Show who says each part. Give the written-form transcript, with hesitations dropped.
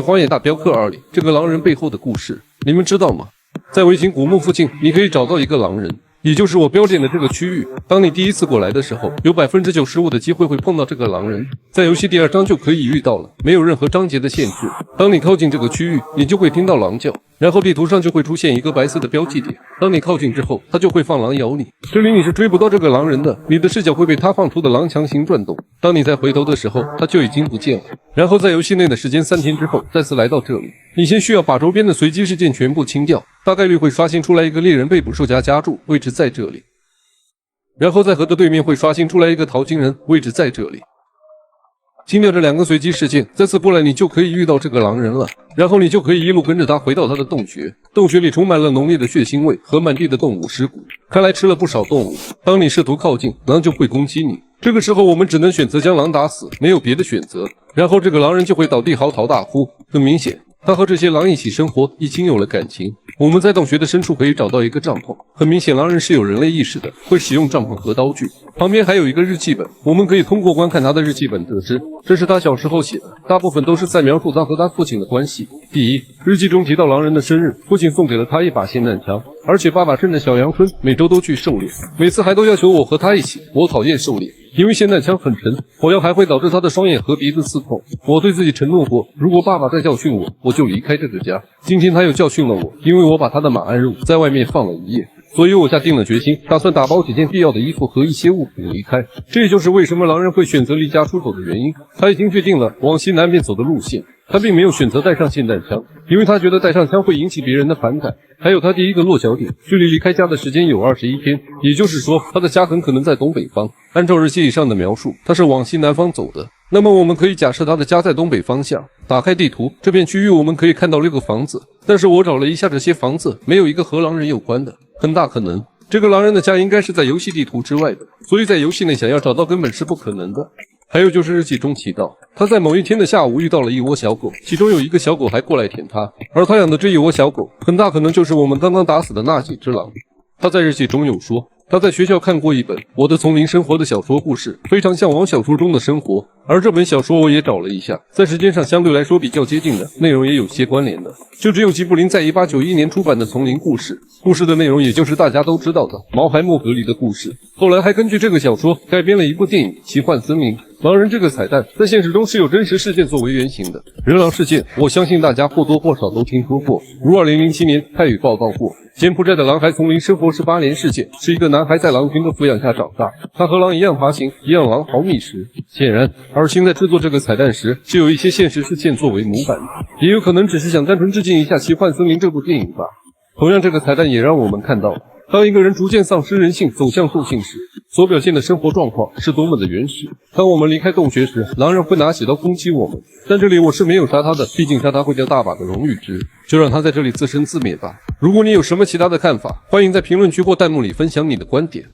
Speaker 1: 《荒野大镖客2》里这个狼人背后的故事，你们知道吗？在维京古墓附近，你可以找到一个狼人，也就是我标点的这个区域。当你第一次过来的时候，有95%的机会会碰到这个狼人，在游戏第2章就可以遇到了，没有任何章节的限制。当你靠近这个区域，你就会听到狼叫，然后地图上就会出现一个白色的标记点。当你靠近之后，它就会放狼咬你。这里你是追不到这个狼人的，你的视角会被它放出的狼强行转动。当你再回头的时候，它就已经不见了。然后在游戏内的时间3天之后，再次来到这里，你先需要把周边的随机事件全部清掉，大概率会刷新出来一个猎人被捕受夹夹住，位置在这里。然后在河的对面会刷新出来一个淘金人，位置在这里。清掉这2个随机事件，再次过来你就可以遇到这个狼人了，然后你就可以一路跟着他回到他的洞穴。洞穴里充满了浓烈的血腥味和满地的动物尸骨，看来吃了不少动物。当你试图靠近，狼就会攻击你。这个时候我们只能选择将狼打死，没有别的选择。然后这个狼人就会倒地嚎啕大哭。很明显，他和这些狼一起生活，已经有了感情。我们在洞穴的深处可以找到一个帐篷，很明显狼人是有人类意识的，会使用帐篷和刀具。旁边还有一个日记本，我们可以通过观看他的日记本得知，这是他小时候写的，大部分都是在描述他和他父亲的关系。第一，日记中提到狼人的生日，父亲送给了他一把霰弹枪，而且爸爸趁着小阳春每周都去狩猎，每次还都要求我和他一起。我讨厌狩猎，因为霰弹枪很沉，火药还会导致他的双眼和鼻子刺痛。我对自己承诺过，如果爸爸再教训我，我就离开这个家。今天他又教训了我，因为我把他的马鞍褥在外面放了一夜，所以我下定了决心，打算打包几件必要的衣服和一些物品离开。这就是为什么狼人会选择离家出走的原因。他已经确定了往西南边走的路线，他并没有选择带上霰弹枪，因为他觉得带上枪会引起别人的反感。还有他第一个落脚点，距离离开家的时间有21天，也就是说他的家很可能在东北方。按照日记上的描述，他是往西南方走的，那么我们可以假设他的家在东北方向。打开地图，这片区域我们可以看到6个房子，但是我找了一下这些房子，没有一个和狼人有关的，很大可能这个狼人的家应该是在游戏地图之外的，所以在游戏内想要找到根本是不可能的。还有就是日记中提到，他在某一天的下午遇到了一窝小狗，其中有一个小狗还过来舔他，而他养的这一窝小狗很大可能就是我们刚刚打死的那几只狼。他在日记中有说，他在学校看过一本《我的丛林生活》的小说故事，非常向往小说中的生活。而这本小说我也找了一下，在时间上相对来说比较接近的，内容也有些关联的，就只有吉卜林在1891年出版的《丛林故事》。故事的内容也就是大家都知道的毛海漠河里的故事，后来还根据这个小说改编了一部电影《奇幻森林》。狼人这个彩蛋在现实中是有真实事件作为原型的。人狼事件，我相信大家或多或少都听说过，如2007年泰语报道过柬埔寨的狼孩丛林生活18年事件，是一个男孩在狼群的抚养下长大，他和狼一样爬行，一样狼毫觅食。显然而星在制作这个彩蛋时是有一些现实事件作为模板的，也有可能只是想单纯致敬一下《奇幻森林》这部电影吧。同样，这个彩蛋也让我们看到，当一个人逐渐丧失人性走向兽性时，所表现的生活状况是多么的原始。当我们离开洞穴时，狼人会拿起刀攻击我们，但这里我是没有杀他的，毕竟杀他会掉大把的荣誉值，就让他在这里自生自灭吧。如果你有什么其他的看法，欢迎在评论区或弹幕里分享你的观点。